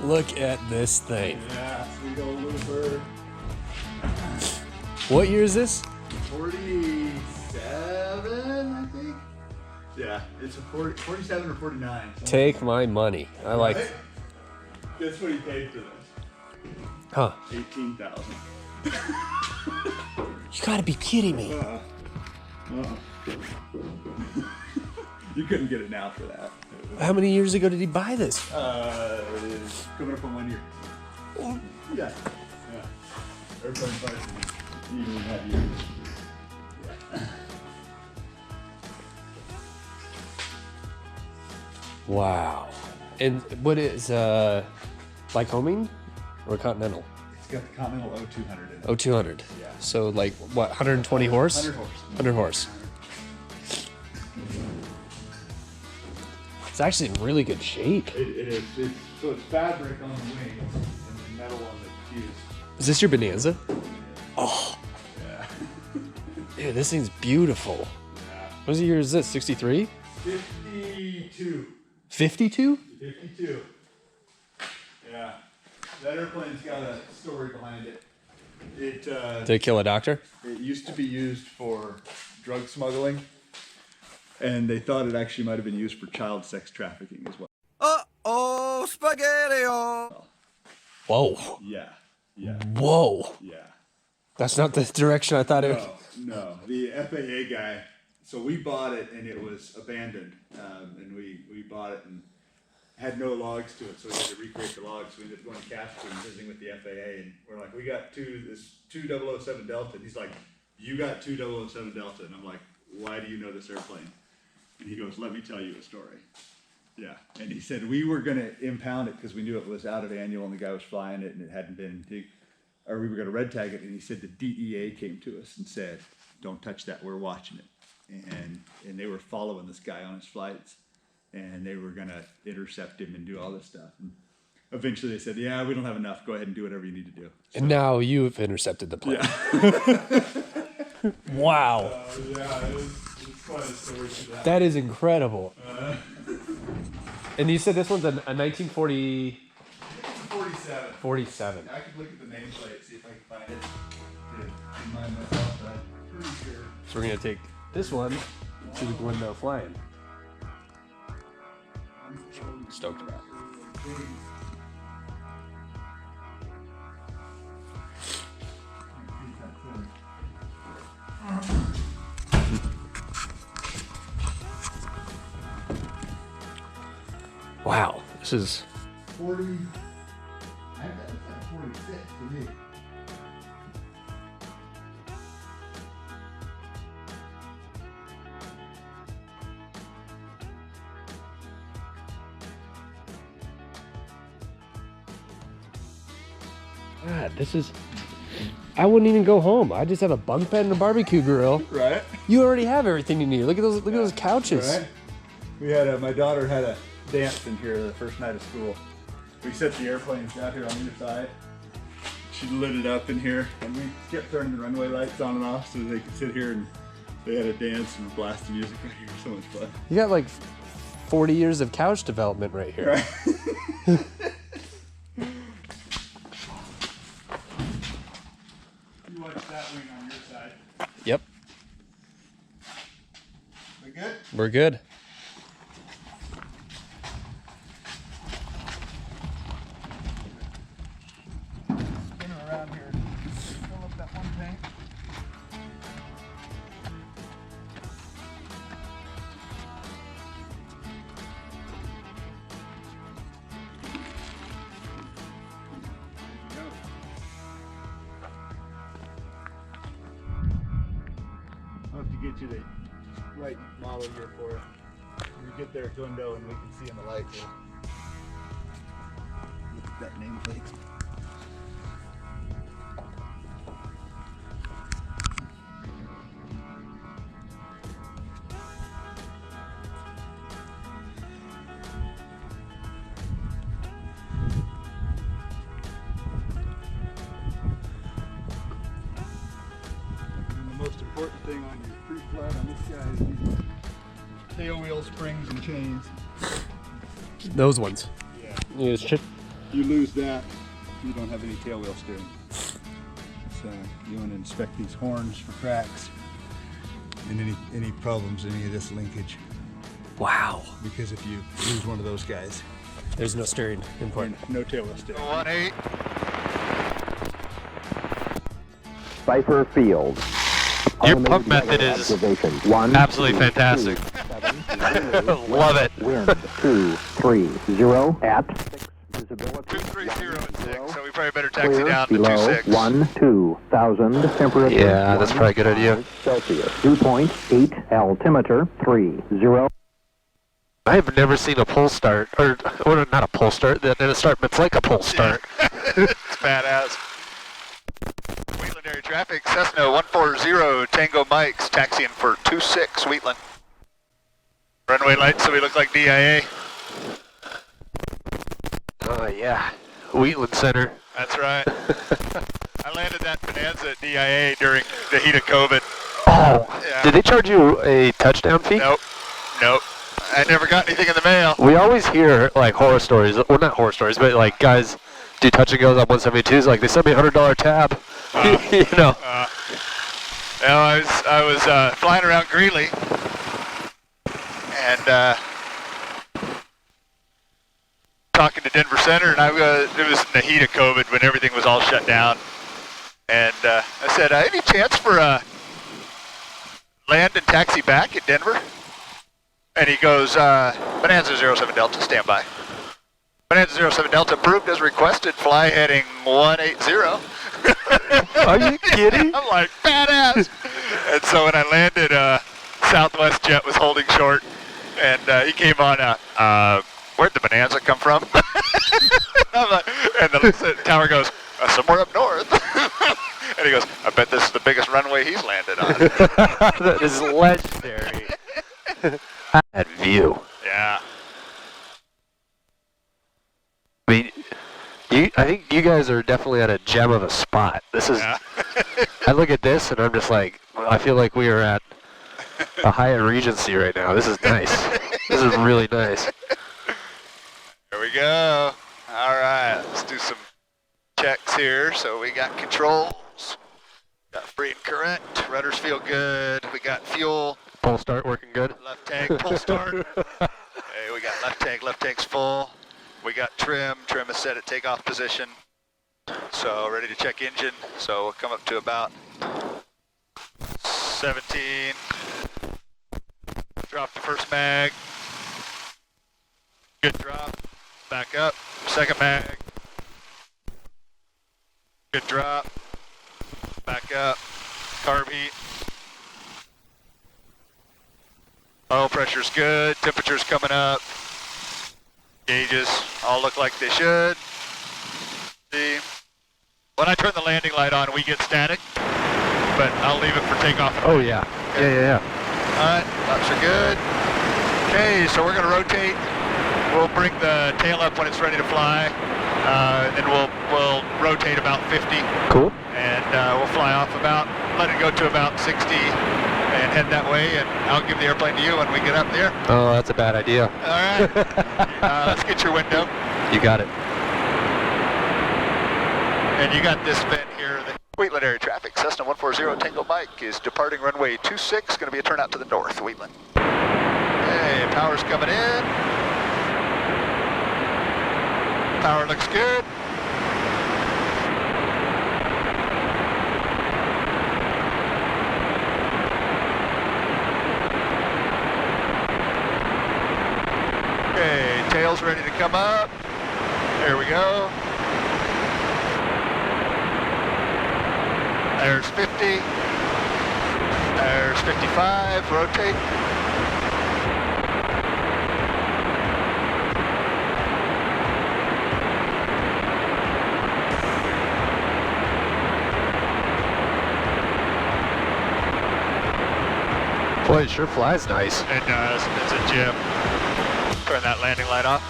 Look at this thing. Yeah, sweet old little bird. What year is this? 47, I think. Yeah, it's a 47 or 49. Take my money. I like. Right? Guess what he paid for this? Huh? $18,000. You gotta be kidding me. You couldn't get it now for that. How many years ago did he buy this? It's coming up on 1 year. Oh. Yeah. Airplane prices even have years. Yeah. Wow. And what is like homing or continental? It's got the Continental 0200 in it. 0200. Yeah. So like what? 120 horse? 100 horse. 100 horse. It's actually in really good shape. It is. So it's fabric on the wings and the metal on the fuse. Is this your Bonanza? Oh. Yeah. Dude, this thing's beautiful. Yeah. What year is this? 63? 52. 52? 52. Yeah. That airplane's got a story behind it. Did it kill a doctor? It used to be used for drug smuggling, and they thought it actually might have been used for child sex trafficking as well. Uh-oh, spaghetti-o! Whoa. Yeah. Whoa. Yeah. That's not the direction I thought it was. No. The FAA guy, so we bought it and it was abandoned, and we bought it and had no logs to it, so we had to recreate the logs. We ended up going to Casper and visiting with the FAA, and we're like, we got this 2007 Delta, and he's like, you got 2007 Delta, and I'm like, why do you know this airplane? And he goes, let me tell you a story. Yeah, and he said we were going to impound it because we knew it was out of annual and the guy was flying it and it hadn't been, or we were going to red tag it, and he said the DEA came to us and said, don't touch that, we're watching it. And they were following this guy on his flights, and they were going to intercept him and do all this stuff. And eventually they said, yeah, we don't have enough, go ahead and do whatever you need to do. So, And now you've intercepted the plane. yeah. Wow. Yeah, it's quite a story to that. That is incredible. And you said this one's a 1940... 47. 47. I could look at the nameplate, see if I can find it to remind myself, but I'm pretty sure. So we're going to take this one to the Glendo flying. Stoked about it. Wow, this is 40. I have that looks like 46 to me. God, this is. I wouldn't even go home. I just have a bunk bed and a barbecue grill. Right. You already have everything you need. Look at those. Look at those couches. Right. We had my daughter had a dance in here the first night of school. We set the airplanes out here on either side. She lit it up in here, and we kept turning the runway lights on and off so they could sit here, and they had a dance and blast the music right here. So much fun. You got like 40 years of couch development right here. Right. You watch that wing on your side. Yep. We good? We're good. Spin her around here. Fill up that one tank. I'll have to get you the right model here for it. When we get there at Glendo and we can see in the light here. Look at that nameplate. And the most important thing on your pre-flight on this guy is these tail wheel springs and chains. Those ones. Yeah. You just If you lose that, you don't have any tail wheel steering. So you want to inspect these horns for cracks and any problems, any of this linkage. Wow. Because if you lose one of those guys, There's no steering input. no tail wheel steering. 1-8. Cipher Field. Your pump method is absolutely fantastic. Love it. Wind 230 at 230 and 6, so we probably better taxi down to below 26. 12,000 temperature. Yeah, that's probably a good idea. Celsius. Dew point 8 altimeter 30. I have never seen a pull start, or not a pull start, then a start, but it's like a pull start. It's badass. Wheatland area traffic, Cessna 140 Tango Mike's taxiing for 26 Wheatland. Runway lights so we look like DIA. Oh yeah, Wheatland Center. That's right. I landed that Bonanza at DIA during the heat of COVID. Oh, Yeah. did they charge you a touchdown fee? Nope. Nope. I never got anything in the mail. We always hear like horror stories, well not horror stories, but like guys do touch and goes on 172s, like they sent me a $100 tab. You know. I was flying around Greeley and talking to Denver Center, and it was in the heat of COVID when everything was all shut down. And I said, any chance for land and taxi back at Denver? And he goes, Bonanza 07 Delta, stand by. Bonanza 07 Delta approved as requested, fly heading 180. Are you kidding? I'm like, badass. And so when I landed, Southwest jet was holding short, and he came on, where'd the Bonanza come from? I'm like, and the tower goes, somewhere up north. And he goes, I bet this is the biggest runway he's landed on. That is legendary. That view. Yeah. I mean, I think you guys are definitely at a gem of a spot. This is, Yeah. I look at this and I'm just like, I feel like we are at a Hyatt Regency right now. This is nice. This is really nice. There we go. All right, let's do some checks here. So we got controls, got free and correct, rudders feel good, we got fuel, Pull start working good. left tank, pull start. Hey, we got left tank's full. We got trim is set at takeoff position. So ready to check engine. So we'll come up to about 17. Drop the first mag. Good drop. Back up. Second mag. Good drop. Back up. Carb heat. Oil pressure's good. Temperature's coming up. Gauges all look like they should. See, when I turn the landing light on, we get static, but I'll leave it for takeoff. Oh yeah. Yeah. All right, laps are good. Okay, so we're gonna rotate. We'll bring the tail up when it's ready to fly, and then we'll rotate about 50, Cool. and we'll fly off let it go to about 60, and head that way, and I'll give the airplane to you when we get up there. Oh, that's a bad idea. All right, let's get your window. You got it. And you got this vent here. The Wheatland area traffic, Cessna 140 Tango Mike is departing runway 26, going to be a turnout to the north, Wheatland. Hey, power's coming in. Power looks good. Okay, tail's ready to come up. There we go. There's 50. There's 55. Rotate. Boy, it sure flies nice. It does. It's a gem. Turn that landing light off.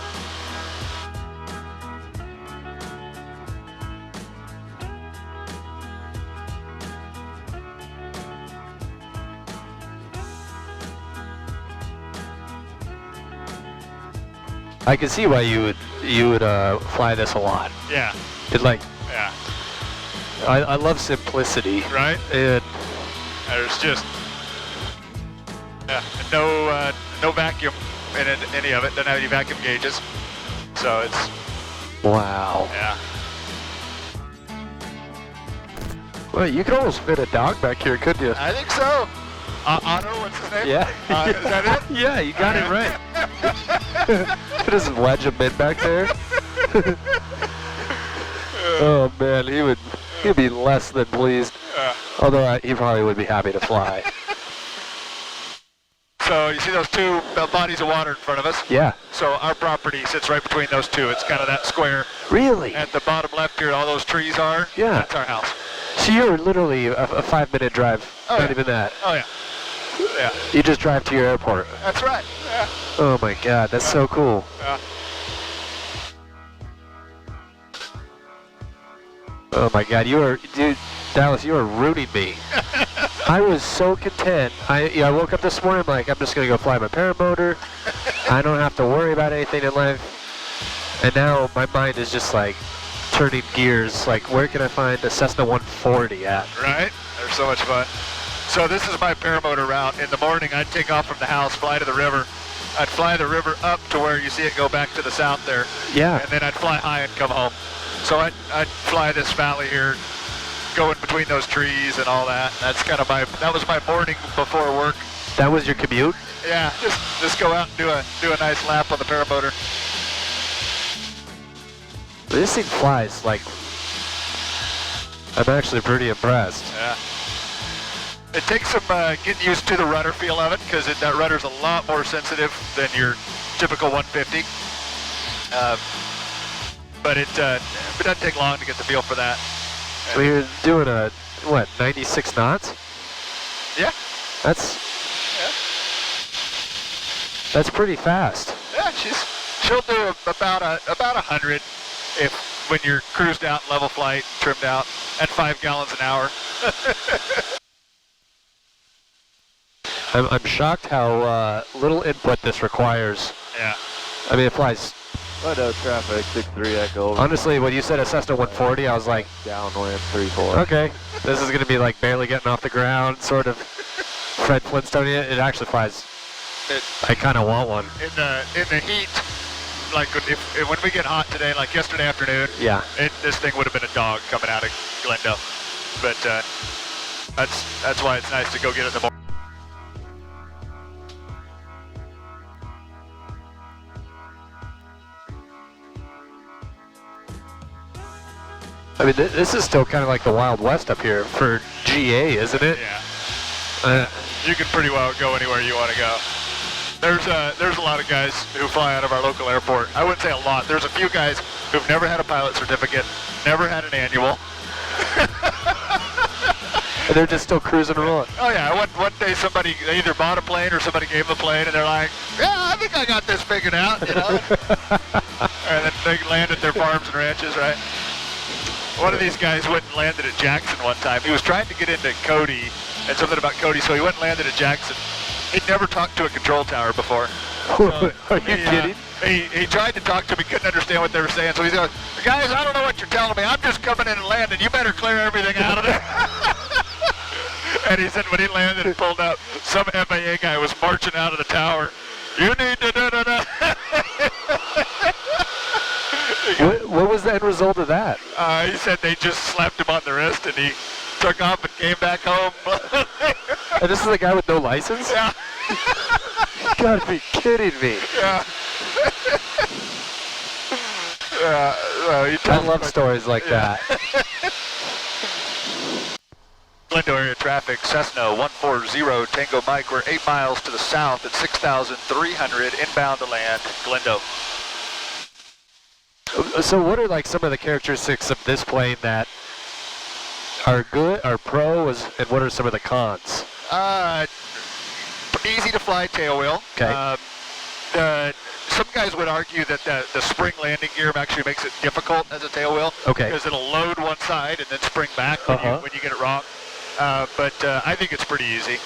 I can see why you would fly this a lot. Yeah. It like Yeah. I love simplicity. Right? And There's just no vacuum in any of it. Doesn't have any vacuum gauges. So it's wow. yeah. Well, you could almost fit a dog back here, couldn't you? I think so. Otto, what's his name? Yeah. Is that it? Yeah, you got it right. Put his wedge of mid back there. Oh man, he'd be less than pleased. Although he probably would be happy to fly. So you see those two bodies of water in front of us? Yeah. So our property sits right between those two. It's kind of that square. Really? At the bottom left here, all those trees are. Yeah. That's our house. So you're literally a 5-minute drive. Oh, Not yeah. even that. Oh yeah. Yeah. You just drive to your airport. That's right. Yeah. Oh my God, that's so cool. Yeah. Oh my God, dude, Dallas, you are rooting me. I was so content. I woke up this morning like, I'm just gonna go fly my paramotor. I don't have to worry about anything in life. And now my mind is just like turning gears. Like, where can I find a Cessna 140 at? Right? They're so much fun. So this is my paramotor route. In the morning, I'd take off from the house, fly to the river. I'd fly the river up to where you see it go back to the south there. Yeah. And then I'd fly high and come home. So I'd fly this valley here, go in between those trees and all that. That's kind of that was my morning before work. That was your commute? Yeah, just go out and do a nice lap on the paramotor. This thing flies like, I'm actually pretty impressed. Yeah. It takes some getting used to the rudder feel of it, because that rudder's a lot more sensitive than your typical 150. But it doesn't take long to get the feel for that. So you're doing a, what, 96 knots? Yeah. That's pretty fast. Yeah, she'll do about 100 when you're cruised out, level flight, trimmed out, at 5 gallons an hour. I'm shocked how little input this requires. Yeah. I mean, it flies. Glendo traffic, 6-3 Echo. Honestly, when you said a Cessna 140, I was like, Downwind 3-4. okay, this is going to be like barely getting off the ground, sort of Fred Flintstone. It actually flies. I kind of want one. In the heat, like when we get hot today, like yesterday afternoon, Yeah. this thing would have been a dog coming out of Glendo. But that's why it's nice to go get it in the morning. I mean, this is still kind of like the Wild West up here for GA, isn't it? Yeah. You can pretty well go anywhere you want to go. There's a lot of guys who fly out of our local airport. I wouldn't say a lot. There's a few guys who've never had a pilot certificate, never had an annual. And they're just still cruising around. Oh yeah, one day they either bought a plane or somebody gave them a plane, and they're like, yeah, I think I got this figured out, you know. And then they land at their farms and ranches, right? One of these guys went and landed at Jackson one time. He was trying to get into Cody and something about Cody, so he went and landed at Jackson. He'd never talked to a control tower before. So Are you kidding? He tried to talk to me, couldn't understand what they were saying, so he's going, guys, I don't know what you're telling me. I'm just coming in and landing. You better clear everything out of there. And he said when he landed and pulled up, some FAA guy was marching out of the tower. You need to da-da-da. What was the end result of that? He said they just slapped him on the wrist and he took off and came back home. And this is a guy with no license? Yeah. You gotta be kidding me. Yeah. I love stories like that. Glendo area traffic, Cessna 140 Tango Mike. We're 8 miles to the south at 6,300 inbound to land, Glendo. So what are like some of the characteristics of this plane that are good, are pro, and what are some of the cons? Easy to fly tailwheel. Okay. Some guys would argue that the spring landing gear actually makes it difficult as a tailwheel. Okay. Because it'll load one side and then spring back when you get it wrong. But I think it's pretty easy.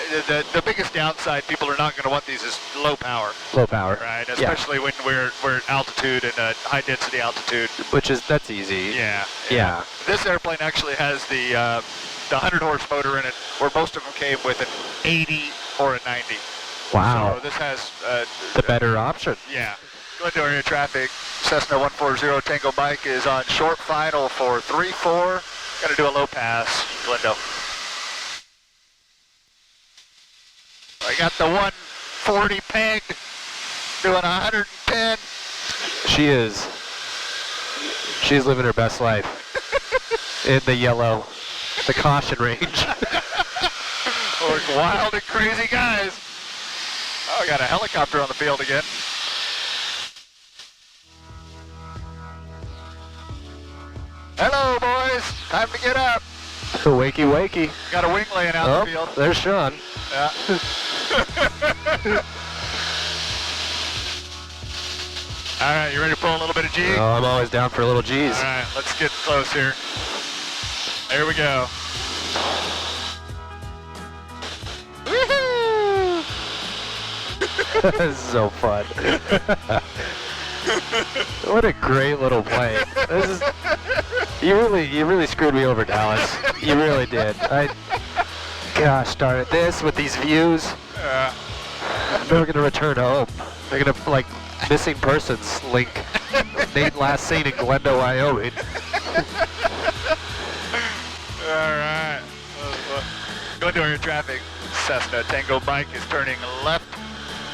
the biggest downside people are not going to want these is low power. Low power. Right, Yeah. especially when we're at altitude and high density altitude. That's easy. Yeah. Yeah. This airplane actually has the 100 horse motor in it, where most of them came with an 80 or a 90. Wow. So this has The better option. yeah. Glendo area traffic. Cessna 140 Tango Mike is on short final for 3-4. Got to do a low pass, Glendo. I got the 140 pegged, doing 110. She's living her best life in the yellow, the caution range. Oh, wild and crazy guys. Oh, we got a helicopter on the field again. Hello, boys. Time to get up. Wakey, wakey. Got a wing laying out in the field. There's Sean. Yeah. All right, you ready to pull a little bit of G? Oh, I'm always down for a little G's. All right, let's get close here. There we go. Woohoo! This is so fun. What a great little plane. You really screwed me over, Dallas. You really did. Gosh darn it, this with these views. I'm never gonna return home. They're gonna like missing persons link. Nate last seen in Glendo, Wyoming. Alright. Going to your traffic. Cessna Tango Mike is turning left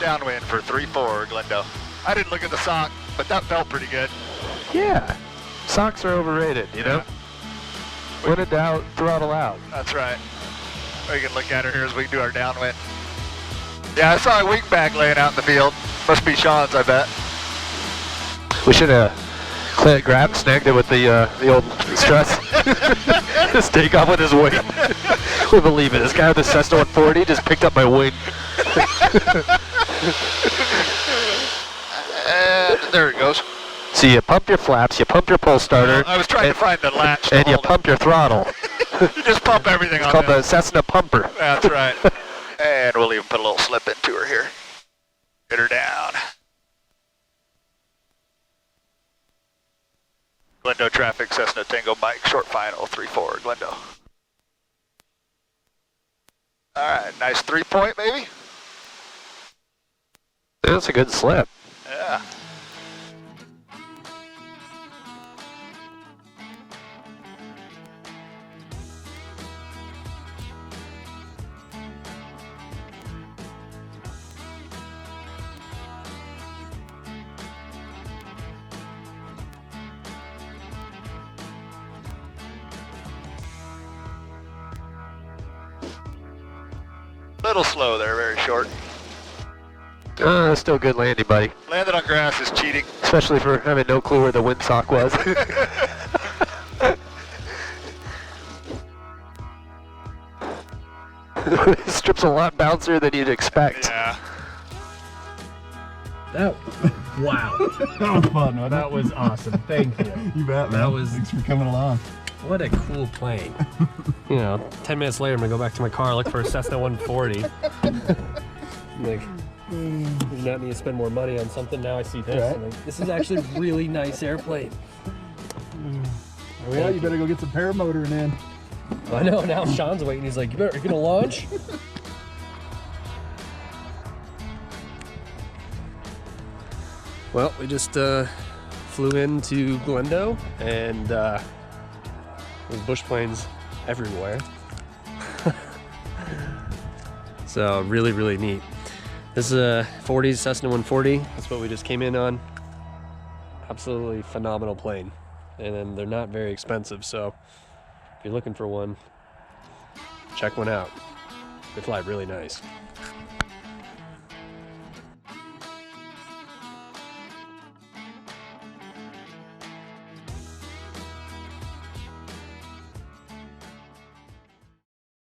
downwind for 3-4, Glendo. I didn't look at the sock, but that felt pretty good. Yeah. Socks are overrated, you know? When in doubt, throttle out. That's right. We can look at her here as we do our downwind. Yeah, I saw a wing bag laying out in the field. Must be Sean's, I bet. We should have snagged it with the old struts. Just take off with his wing. We believe it. This guy with the Cessna 140 just picked up my wing. And there it goes. So you pump your flaps, you pump your pull starter. I was trying to find the latch. And you pump your throttle. You just pump everything on It's called this. the Cessna pumper. That's right. And we'll even put a little slip into her here. Get her down. Glendo traffic, Cessna Tango Mike, short final, 3-4, Glendo. All right, nice 3-point maybe? That's a good slip. Yeah. Little slow there, very short. Still good landing, buddy. Landed on grass is cheating. Especially for having no clue where the windsock was. This strip's a lot bouncier than you'd expect. Yeah. Wow. That was fun, wasn't That was awesome. Thank you. You bet, man. That was- Thanks for coming along. What a cool plane. You know, 10 minutes later, I'm gonna go back to my car, look for a Cessna 140. Like, do not need to spend more money on something. Now I see this. Right. I'm like, this is actually a really nice airplane. Well, you better go get some paramotoring in. I know, now Sean's waiting. He's like, you gonna launch? Well, we just flew into Glendo, and there's bush planes everywhere. So really, really neat. This is a 40s Cessna 140. That's what we just came in on. Absolutely phenomenal plane. And then they're not very expensive, so if you're looking for one, check one out. They fly really nice.